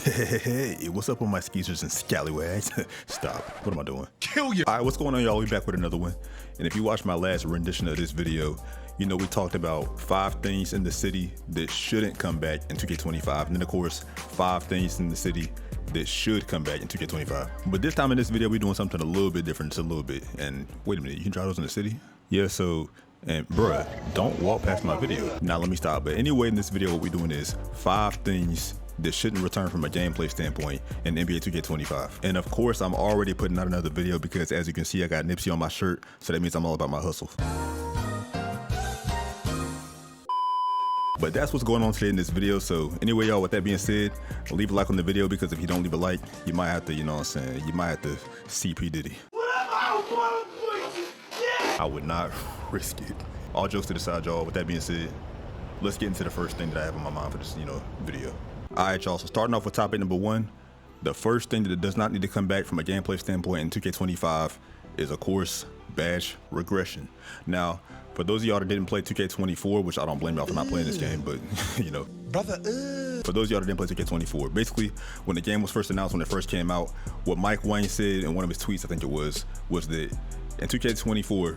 Hey, what's up with my skeezers and scallywags? Stop. What am I doing? Kill you. All right, what's going on, y'all? We back with another one. And if you watched my last rendition of this video, you know we talked about 5 things in the city that shouldn't come back in 2K25. And then, of course, 5 things in the city that should come back in 2K25. But this time in this video, we're doing something a little bit different, just a little bit. And wait a minute, you can try those in the city? Yeah, so... And bruh, don't walk past my video. Now let me stop. But anyway, in this video, what we're doing is 5 things that shouldn't return from a gameplay standpoint in NBA 2K25. And of course, I'm already putting out another video because as you can see, I got Nipsey on my shirt. So that means I'm all about my hustle. But that's what's going on today in this video. So anyway, y'all, with that being said, leave a like on the video because if you don't leave a like, you might have to, you know what I'm saying? You might have to CP Diddy. I would not risk it. All jokes to the side, y'all. With that being said, let's get into the first thing that I have on my mind for this, video. All right, y'all. So starting off with topic number 1, the first thing that does not need to come back from a gameplay standpoint in 2K25 is, of course, badge regression. Now, for those of y'all that didn't play 2K24, which I don't blame y'all for not playing this game, but for those of y'all that didn't play 2K24, basically when the game was first announced, when it first came out, what Mike Wayne said in one of his tweets, I think it was that in 2K24,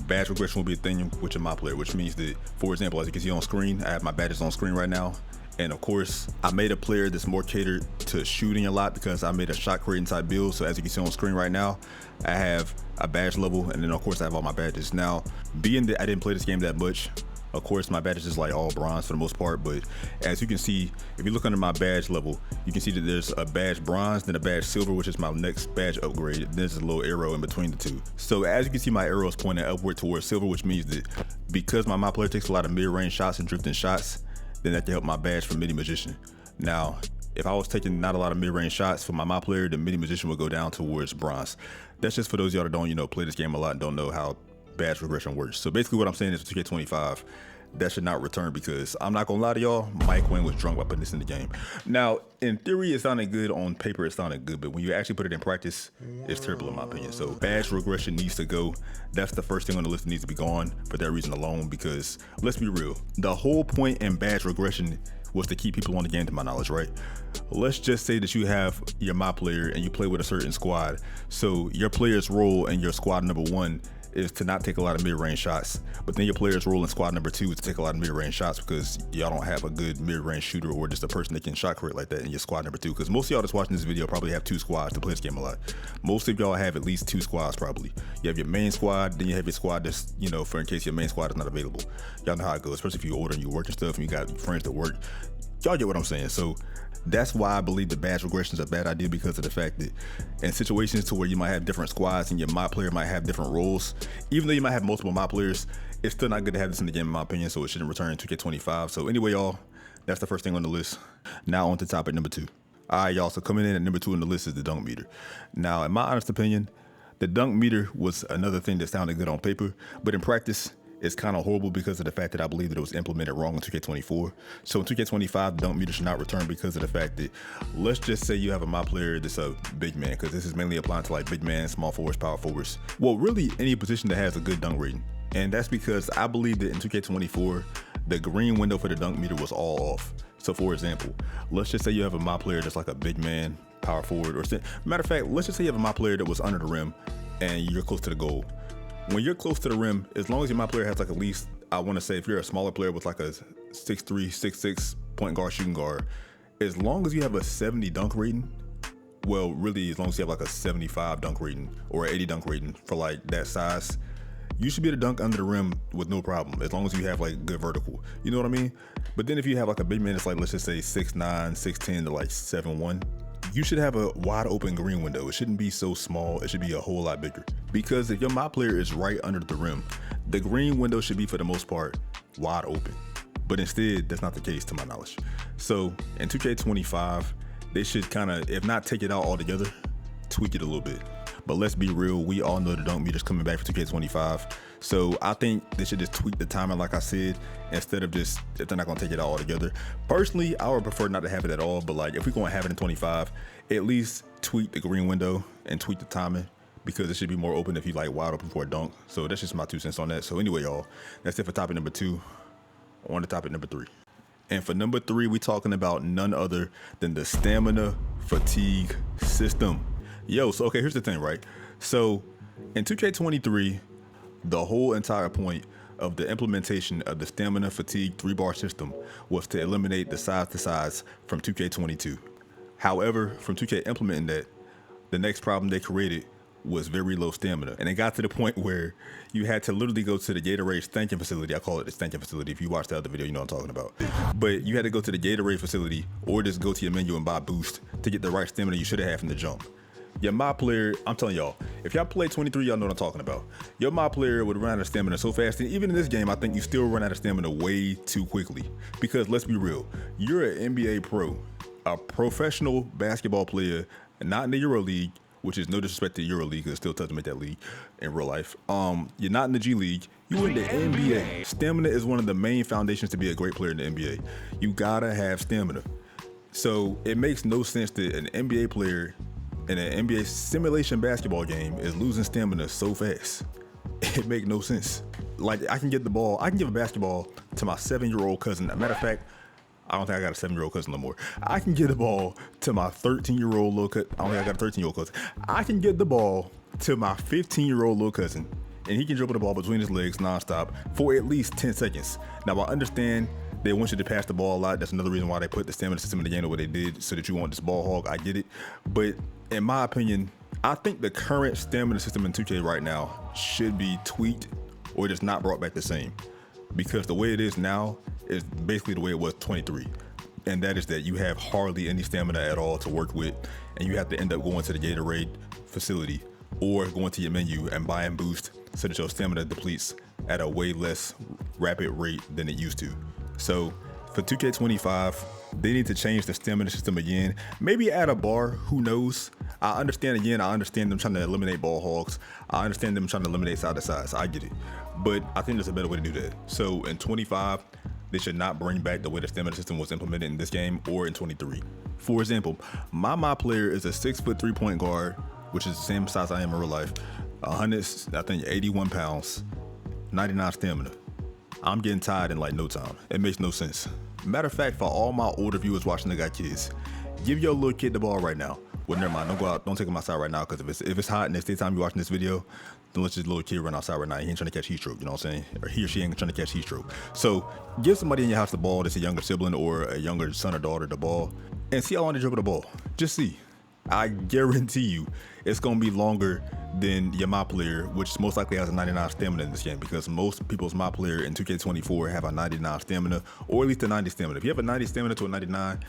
badge regression will be a thing with my player, which means that, for example, as you can see on screen, I have my badges on screen right now. And of course, I made a player that's more catered to shooting a lot because I made a shot creating type build. So as you can see on screen right now, I have a badge level, and then of course I have all my badges. Now, being that I didn't play this game that much, of course my badges is like all bronze for the most part, but as you can see, if you look under my badge level, you can see that there's a badge bronze, then a badge silver, which is my next badge upgrade. There's a little arrow in between the two. So as you can see, my arrow is pointing upward towards silver, which means that because my player takes a lot of mid-range shots and drifting shots, then that can help my badge for midi magician. Now, if I was taking not a lot of mid-range shots for my player, the midi magician would go down towards bronze. That's just for those of y'all that don't, play this game a lot and don't know how badge regression works. So basically what I'm saying is 2K25, that should not return because I'm not gonna lie to y'all, Mike Wayne was drunk by putting this in the game. Now, in theory, it sounded good. On paper, it sounded good, but when you actually put it in practice, it's terrible in my opinion. So badge regression needs to go. That's the first thing on the list that needs to be gone for that reason alone, because let's be real, the whole point in badge regression was to keep people on the game, to my knowledge, right? Let's just say that you have your player and you play with a certain squad. So your player's role in your squad number 1 is to not take a lot of mid-range shots, but then your player's role in squad number 2 is to take a lot of mid-range shots because y'all don't have a good mid-range shooter or just a person that can shot create like that in your squad number 2. Because most of y'all that's watching this video probably have 2 squads to play this game a lot. Most of y'all have at least 2 squads probably. You have your main squad, then you have your squad that's, for in case your main squad is not available. Y'all know how it goes, especially if you're older and you work and stuff and you got friends that work. Y'all get what I'm saying. So that's why I believe the badge regression is a bad idea, because of the fact that in situations to where you might have different squads and your player might have different roles, even though you might have multiple players, it's still not good to have this in the game in my opinion, so it shouldn't return in 2K25. So anyway, y'all, that's the first thing on the list. Now on to topic number 2. All right, y'all, so coming in at number 2 on the list is the dunk meter. Now, in my honest opinion, the dunk meter was another thing that sounded good on paper, but in practice, it's kind of horrible because of the fact that I believe that it was implemented wrong in 2K24. So in 2K25, the dunk meter should not return because of the fact that, let's just say you have a player that's a big man, because this is mainly applying to like big man, small forwards, power forwards. Well, really any position that has a good dunk rating. And that's because I believe that in 2K24, the green window for the dunk meter was all off. So for example, let's just say you have a player that's like a big man, power forward, or matter of fact, let's just say you have a player that was under the rim and you're close to the goal. When you're close to the rim, as long as your player has like at least, I want to say if you're a smaller player with like a 6'3", 6'6" point guard, shooting guard, as long as you have a 70 dunk rating, well, really, as long as you have like a 75 dunk rating or an 80 dunk rating for like that size, you should be able to dunk under the rim with no problem, as long as you have like good vertical. You know what I mean? But then if you have like a big man that's like, let's just say 6'9", 6'10" to like 7'1", you should have a wide open green window. It shouldn't be so small. It should be a whole lot bigger. Because if your player is right under the rim, the green window should be, for the most part, wide open. But instead, that's not the case to my knowledge. So in 2K25, they should kind of, if not take it out altogether, tweak it a little bit. But let's be real, we all know the dunk meter's coming back for 2K25. So I think they should just tweak the timing, like I said, instead of just, if they're not gonna take it out altogether. Personally, I would prefer not to have it at all, but like if we're gonna have it in 25, at least tweak the green window and tweak the timing, because it should be more open if you like wide open for a dunk. So that's just my 2 cents on that. So anyway, y'all, that's it for topic number 2. On to topic number 3. And for number 3, we talking about none other than the stamina fatigue system. Yo, so okay, here's the thing, right? So in 2K23, the whole entire point of the implementation of the stamina fatigue 3-bar system was to eliminate the size to size from 2K22. However, from 2K implementing that, the next problem they created was very low stamina. And it got to the point where you had to literally go to the Gatorade stanking facility. I call it the stanking facility. If you watched the other video, you know what I'm talking about. But you had to go to the Gatorade facility or just go to your menu and buy boost to get the right stamina you should have had from the jump. Your mod player, I'm telling y'all, if y'all play 23, y'all know what I'm talking about. Your mod player would run out of stamina so fast, and even in this game, I think you still run out of stamina way too quickly. Because let's be real, you're an NBA pro, a professional basketball player, not in the Euro League, which is no disrespect to Euro League, because it still tough to make that league in real life. You're not in the G League, you in the NBA. Stamina is one of the main foundations to be a great player in the NBA. You gotta have stamina. So it makes no sense that an NBA player in an NBA simulation basketball game is losing stamina so fast. It make no sense. Like, I can give a basketball to my 7-year-old cousin. As a matter of fact, I don't think I got a 7-year-old cousin no more. I can get the ball to my 13-year-old little cousin. I don't think I got a 13-year-old cousin. I can get the ball to my 15-year-old little cousin, and he can dribble the ball between his legs nonstop for at least 10 seconds. Now, I understand they want you to pass the ball a lot. That's another reason why they put the stamina system in the game the way they did, so that you want this ball hog. I get it. But in my opinion, I think the current stamina system in 2K right now should be tweaked or just not brought back the same. Because the way it is now is basically the way it was 23. And that is that you have hardly any stamina at all to work with, and you have to end up going to the Gatorade facility or going to your menu and buying boost so that your stamina depletes at a way less rapid rate than it used to. So for 2K25, they need to change the stamina system again. Maybe add a bar, who knows? I understand them trying to eliminate ball hogs. I understand them trying to eliminate side to sides. I get it. But I think there's a better way to do that. So in 25, they should not bring back the way the stamina system was implemented in this game or in 23. For example, my player is a 6-foot 3-point guard, which is the same size I am in real life. 81 pounds, 99 stamina. I'm getting tired in like no time. It makes no sense. Matter of fact, for all my older viewers watching that got kids, give your little kid the ball right now. Well, never mind, don't go out, don't take him outside right now, because if it's hot and it's daytime you're watching this video, don't let your little kid run outside right now. He ain't trying to catch heat stroke, you know what I'm saying? Or he or she ain't trying to catch heat stroke. So give somebody in your house the ball that's a younger sibling or a younger son or daughter the ball, and see how long they dribble the ball. Just see. I guarantee you it's gonna be longer than your my player, which most likely has a 99 stamina in this game, because most people's my player in 2K24 have a 99 stamina, or at least a 90 stamina. If you have a 90 stamina to a 99,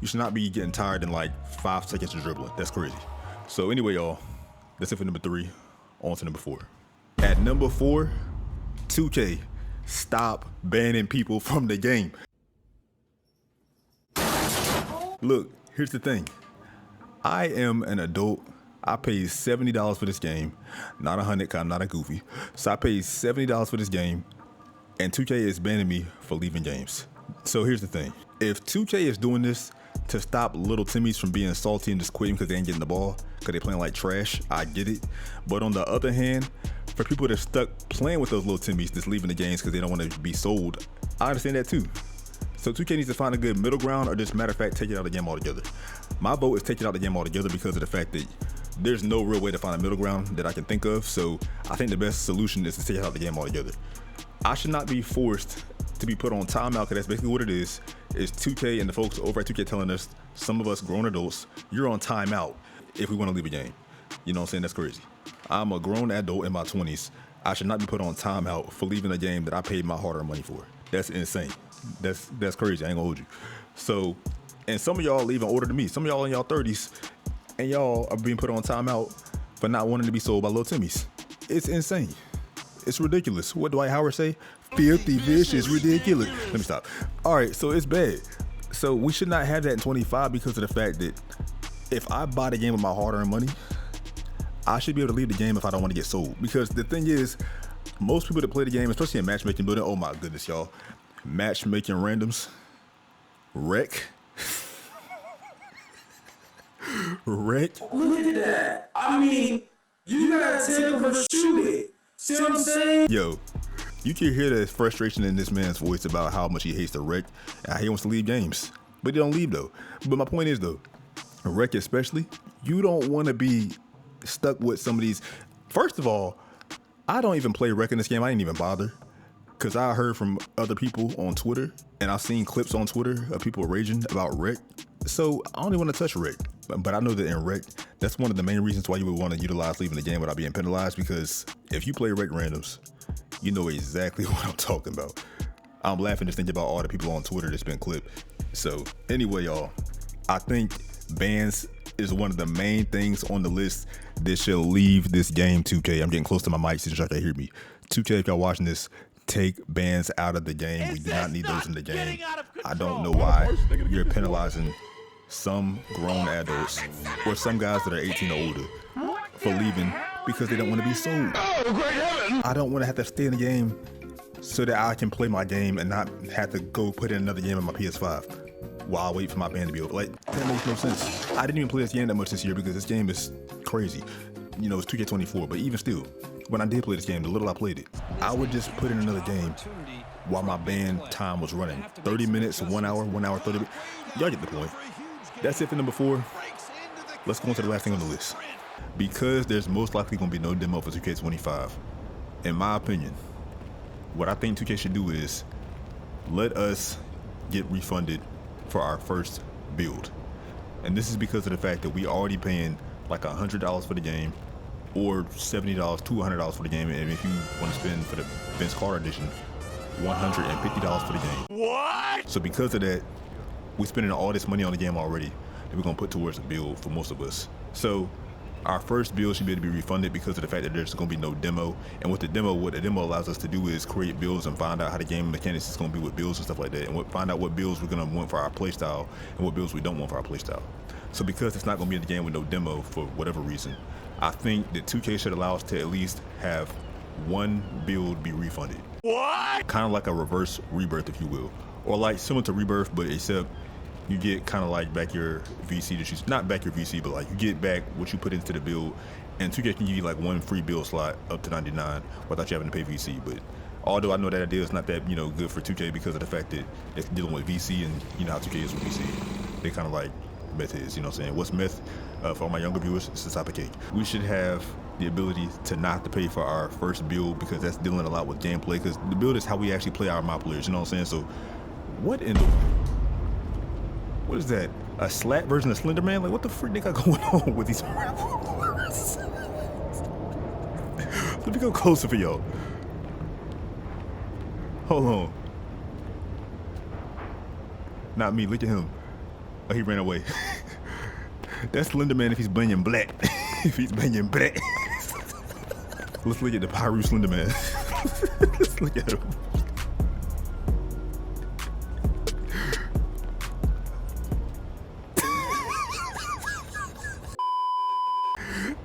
you should not be getting tired in like 5 seconds of dribbling. That's crazy. So anyway, y'all, that's it for number 3. On to number 4. At number 4, 2K, stop banning people from the game. Look, here's the thing. I am an adult. I paid $70 for this game, not $100, because I'm not a goofy. So I paid $70 for this game, and 2K is banning me for leaving games. So here's the thing. If 2K is doing this to stop little Timmies from being salty and just quitting because they ain't getting the ball, because they're playing like trash, I get it. But on the other hand, for people that are stuck playing with those little Timmies that's leaving the games because they don't want to be sold, I understand that too. So 2K needs to find a good middle ground, or just matter of fact, take it out of the game altogether. My vote is take it out of the game altogether, because of the fact that there's no real way to find a middle ground that I can think of. So I think the best solution is to take it out of the game altogether. I should not be forced to be put on timeout, because that's basically what it is 2K and the folks over at 2K telling us, some of us grown adults, you're on timeout if we want to leave a game. You know what I'm saying? That's crazy. I'm a grown adult in my 20s. I should not be put on timeout for leaving a game that I paid my hard-earned money for. That's insane. That's crazy. I ain't gonna hold you. So, and some of y'all leaving older than me. Some of y'all in y'all 30s, and y'all are being put on timeout for not wanting to be sold by little Timmies. It's insane. It's ridiculous. What Dwight Howard say? Filthy, vicious, ridiculous. Let me stop. All right, so it's bad. So we should not have that in 25, because of the fact that if I buy the game with my hard-earned money, I should be able to leave the game if I don't want to get sold. Because the thing is, most people that play the game, especially in matchmaking building, oh my goodness, y'all. Matchmaking randoms. Wreck. Wreck. Look at that. I mean, you gotta take him or shoot it. See what I'm saying? Yo, You can hear the frustration in this man's voice about how much he hates the rec and how he wants to leave games. But he don't leave though. But my point is though, rec especially, you don't want to be stuck with some of these. First of all, I don't even play rec in this game. I didn't even bother. Because I heard from other people on Twitter, and I've seen clips on Twitter of people raging about rec. So I don't even want to touch rec. But I know that in rec, that's one of the main reasons why you would want to utilize leaving the game without being penalized, because if you play rec randoms, you know exactly what I'm talking about. I'm laughing just thinking about all the people on Twitter that's been clipped. So anyway, y'all, I think bans is one of the main things on the list that shall leave this game. 2K, I'm getting close to my mic so y'all can hear me. 2K, if y'all watching this, take bans out of the game. We do not need those in the game. I don't know why you're penalizing some grown adults or some guys that are 18 or older for leaving because they don't want to be sold. Oh, great heaven! I don't want to have to stay in the game so that I can play my game and not have to go put in another game on my PS5 while I wait for my ban to be over. Like, that makes no sense. I didn't even play this game that much this year because this game is crazy. You know, it's 2K24, but even still, when I did play this game, the little I played it, I would just put in another game while my ban time was running. 30 minutes, 1 hour, 1 hour, 30 minutes. Y'all get the point. That's it for number 4. Let's go on to the last thing on the list. Because there's most likely going to be no demo for 2K25, in my opinion, what I think 2K should do is let us get refunded for our first build. And this is because of the fact that we already paying like $100 for the game, or $70 to $100 for the game, and if you want to spend for the Vince Carter edition, $150 for the game. What? So because of that, we're spending all this money on the game already that we're gonna put towards the build for most of us. So our first build should be able to be refunded because of the fact that there's gonna be no demo. And with the demo, what the demo allows us to do is create builds and find out how the game mechanics is gonna be with builds and stuff like that, and find out what builds we're gonna want for our playstyle and what builds we don't want for our playstyle. So because it's not gonna be in the game with no demo for whatever reason, I think that 2K should allow us to at least have one build be refunded. What? Kind of like a reverse rebirth, if you will. Or like similar to rebirth, but except you get kind of like back your VC that you, not back your VC, but like you get back what you put into the build, and 2K can give you like one free build slot up to 99 without you having to pay VC. But although I know that idea is not that, you know, good for 2K because of the fact that it's dealing with VC, and you know how 2K is with VC. They kind of like meth is, you know what I'm saying? What's meth? For all my younger viewers, it's a type of cake. We should have the ability to not have to pay for our first build because that's dealing a lot with gameplay, because the build is how we actually play our mob players, you know what I'm saying? So what in the, what is that? A slat version of Slender Man? Like, what the freak they got going on with these? Let me go closer for y'all. Hold on. Not me, look at him. Oh, he ran away. That's Slender Man if he's banging black. If he's banging black. Let's look at the Pyru Slender Man. Let's look at him.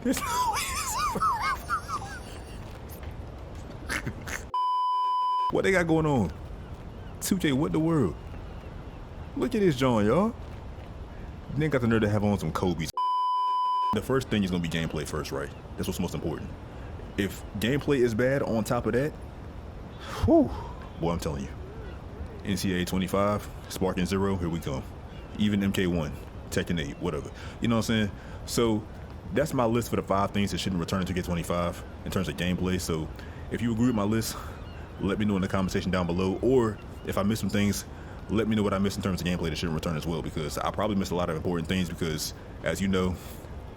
There's no way. What they got going on? 2K, what the world? Look at this John, y'all. Then got the nerve to have on some Kobe's. The first thing is gonna be gameplay first, right? That's what's most important. If gameplay is bad on top of that, whew, boy, I'm telling you. NCAA 25, Sparking 0, here we go. Even MK1, Tekken 8, whatever. You know what I'm saying? So that's my list for the 5 things that shouldn't return to 2K25 in terms of gameplay. So if you agree with my list, let me know in the comment section down below. Or if I missed some things, let me know what I missed in terms of gameplay that shouldn't return as well, because I probably missed a lot of important things because, as you know,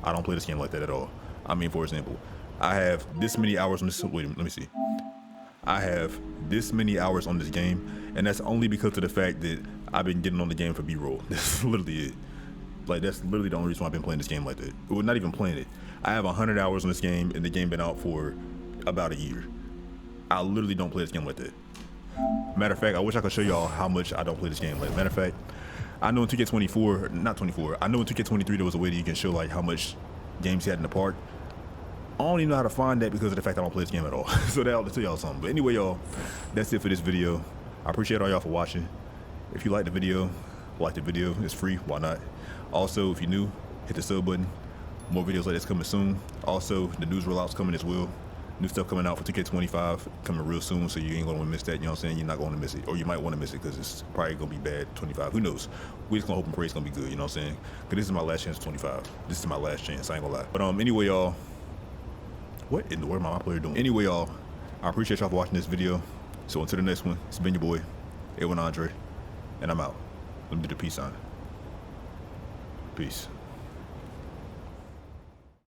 I don't play this game like that at all. I mean, for example, I have this many hours on this, wait, let me see. I have this many hours on this game, and that's only because of the fact that I've been getting on the game for B-roll. That's literally it. Like, that's literally the only reason why I've been playing this game like that. Well, not even playing it. I have 100 hours on this game, and the game been out for about a year. I literally don't play this game like that. Matter of fact, I wish I could show y'all how much I don't play this game. Like, matter of fact, I know in 2K24, not 24, I know in 2K23 there was a way that you can show like how much games you had in the park. I don't even know how to find that because of the fact I don't play this game at all. So that'll tell y'all something. But anyway, y'all, that's it for this video. I appreciate all y'all for watching. If you like the video, it's free, why not? Also, if you're new, hit the sub button. More videos like this coming soon. Also, the news rollout's coming as well. New stuff coming out for 2K25 coming real soon, so you ain't gonna miss that. You know what I'm saying? You're not gonna miss it, or you might want to miss it because it's probably gonna be bad. 25, who knows? We just gonna hope and pray it's gonna be good. You know what I'm saying? Because this is my last chance. 25. This is my last chance. I ain't gonna lie. But anyway, y'all. What in the world am my player doing? Anyway, y'all. I appreciate y'all for watching this video. So until the next one, it's been your boy, A1 Andre, and I'm out. Let me do the peace sign. Peace.